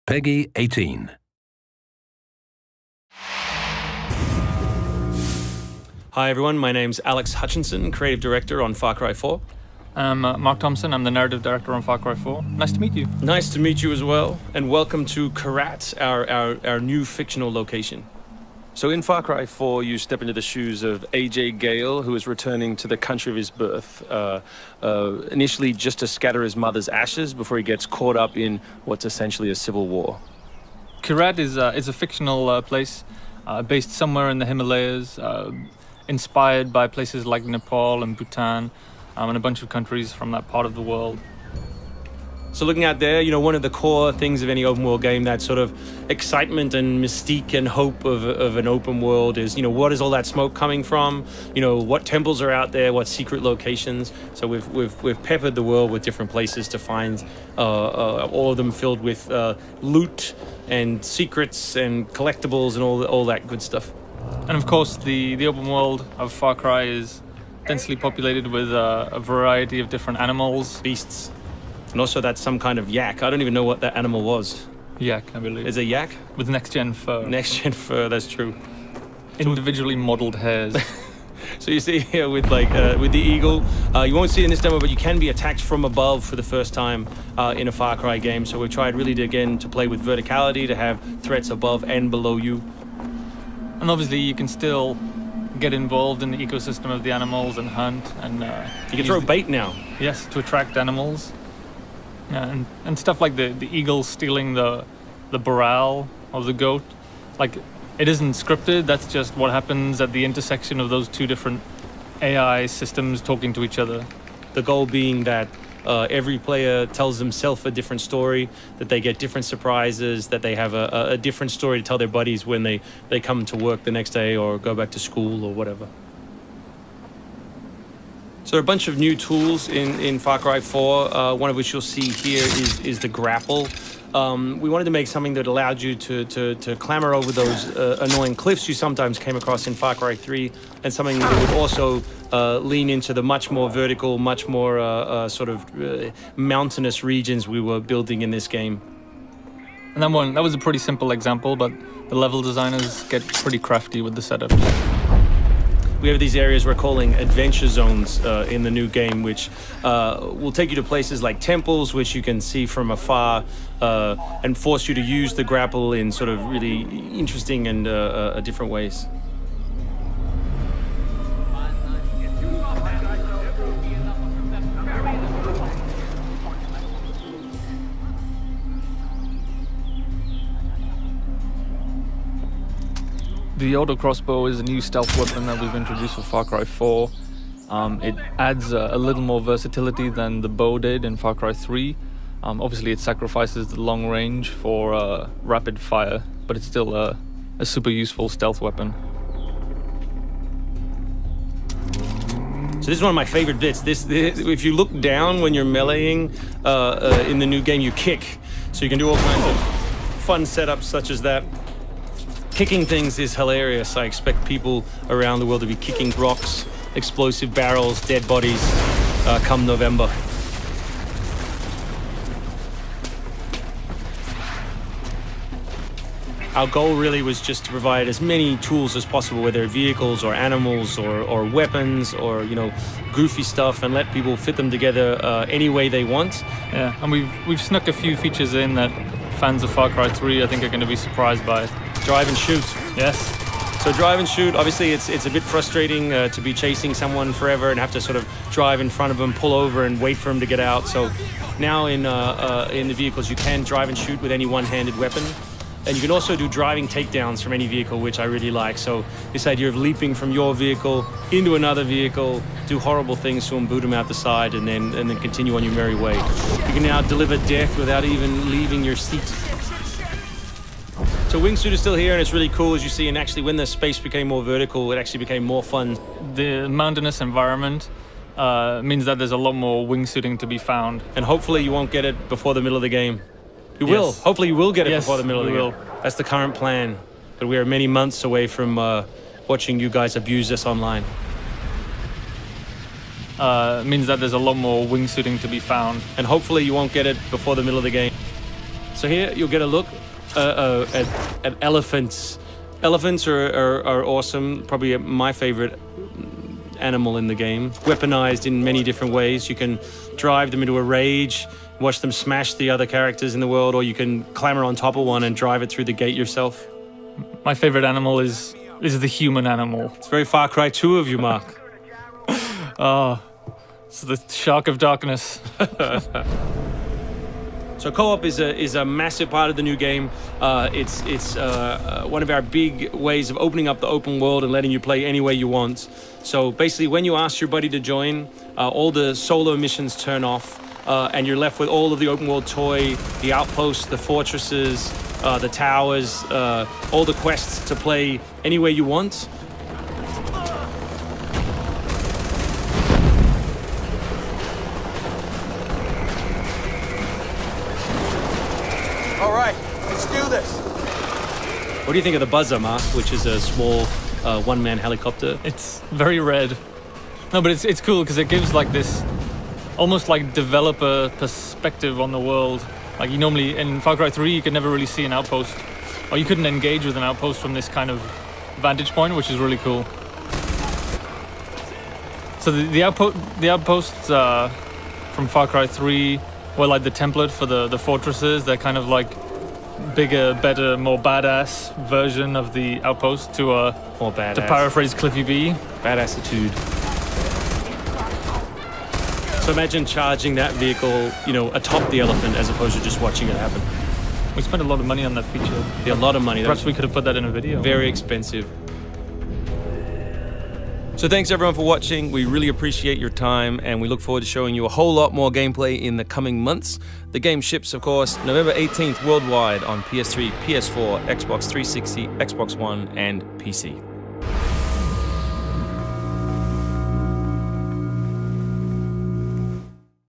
Peggy 18. Hi everyone, my name's Alex Hutchinson, Creative Director on Far Cry 4. I'm Mark Thompson, I'm the Narrative Director on Far Cry 4. Nice to meet you. Nice to meet you as well, and welcome to Kyrat, our new fictional location. So in Far Cry 4, you step into the shoes of Ajay Ghale, who is returning to the country of his birth, initially just to scatter his mother's ashes before he gets caught up in what's essentially a civil war. Kyrat is a fictional place based somewhere in the Himalayas, inspired by places like Nepal and Bhutan, and a bunch of countries from that part of the world. So looking out there, you know, one of the core things of any open world game, that sort of excitement and mystique and hope of an open world is, you know, what is all that smoke coming from? You know, what temples are out there? What secret locations? So we've peppered the world with different places to find, all of them filled with loot and secrets and collectibles and all that good stuff. And of course, the open world of Far Cry is densely populated with a variety of different animals, beasts. And also that's some kind of yak. I don't even know what that animal was. Yak, I believe. Is it a yak? With next-gen fur. Next-gen fur, that's true. Individually modeled hairs. So you see here with with the eagle, you won't see it in this demo, but you can be attacked from above for the first time in a Far Cry game. So we've tried really to play with verticality, to have threats above and below you. And obviously you can still get involved in the ecosystem of the animals and hunt. And you can throw bait now. Yes, to attract animals. Yeah, and stuff like the eagle stealing the barrel of the goat. Like, it isn't scripted, that's just what happens at the intersection of those two different AI systems talking to each other. The goal being that every player tells themselves a different story, that they get different surprises, that they have a different story to tell their buddies when they come to work the next day or go back to school or whatever. So there are a bunch of new tools in Far Cry 4, one of which you'll see here is the grapple. We wanted to make something that allowed you to clamber over those annoying cliffs you sometimes came across in Far Cry 3, and something that would also lean into the much more vertical, much more sort of mountainous regions we were building in this game. And that was a pretty simple example, but the level designers get pretty crafty with the setup. We have these areas we're calling adventure zones in the new game, which will take you to places like temples, which you can see from afar, and force you to use the grapple in sort of really interesting and different ways. The auto crossbow is a new stealth weapon that we've introduced for Far Cry 4. It adds a little more versatility than the bow did in Far Cry 3. Obviously it sacrifices the long range for rapid fire, but it's still a super useful stealth weapon. So this is one of my favorite bits. If you look down when you're meleeing in the new game, you kick. So you can do all kinds of fun setups such as that. Kicking things is hilarious. I expect people around the world to be kicking rocks, explosive barrels, dead bodies come November. Our goal really was just to provide as many tools as possible, whether vehicles or animals or weapons or, you know, goofy stuff, and let people fit them together any way they want. Yeah, and we've snuck a few features in that fans of Far Cry 3 I think are going to be surprised by. Drive and shoot. Yes. So drive and shoot, obviously it's a bit frustrating to be chasing someone forever and have to sort of drive in front of them, pull over and wait for them to get out. So now in the vehicles you can drive and shoot with any one-handed weapon. And you can also do driving takedowns from any vehicle, which I really like. So this idea of leaping from your vehicle into another vehicle, do horrible things to them, boot them out the side, and then continue on your merry way. You can now deliver death without even leaving your seat. So wingsuit is still here, and it's really cool, as you see, and actually when the space became more vertical, it actually became more fun. The mountainous environment means that there's a lot more wingsuiting to be found. And hopefully you won't get it before the middle of the game. You will. Hopefully you will get it before the middle of the game. That's the current plan. But we are many months away from watching you guys abuse this online. Means that there's a lot more wingsuiting to be found. And hopefully you won't get it before the middle of the game. So here you'll get a look at elephants. Elephants are awesome. Probably my favorite animal in the game. Weaponized in many different ways. You can drive them into a rage, watch them smash the other characters in the world, or you can clamber on top of one and drive it through the gate yourself. My favorite animal is the human animal. It's very Far Cry 2 of you, Mark. Oh, it's the shark of darkness. So co-op is a massive part of the new game. It's one of our big ways of opening up the open world and letting you play any way you want. So basically, when you ask your buddy to join, all the solo missions turn off, and you're left with all of the open world toy, the outposts, the fortresses, the towers, all the quests to play any way you want. All right, let's do this. What do you think of the Buzzer, Mark, which is a small one-man helicopter? It's very red. No, but it's cool because it gives like this almost like developer perspective on the world. Like you normally, in Far Cry 3, you could never really see an outpost, or you couldn't engage with an outpost from this kind of vantage point, which is really cool. So the outposts from Far Cry 3 were like the template for the fortresses. They're kind of like bigger, better, more badass version of the outpost to more badass. To paraphrase Cliffy B. Badassitude. So imagine charging that vehicle, you know, atop the elephant as opposed to just watching it happen. We spent a lot of money on that feature. Yeah, a lot of money. Perhaps we could have put that in a video. Very expensive. So thanks everyone for watching. We really appreciate your time and we look forward to showing you a whole lot more gameplay in the coming months. The game ships, of course, November 18th worldwide on PS3, PS4, Xbox 360, Xbox One, and PC.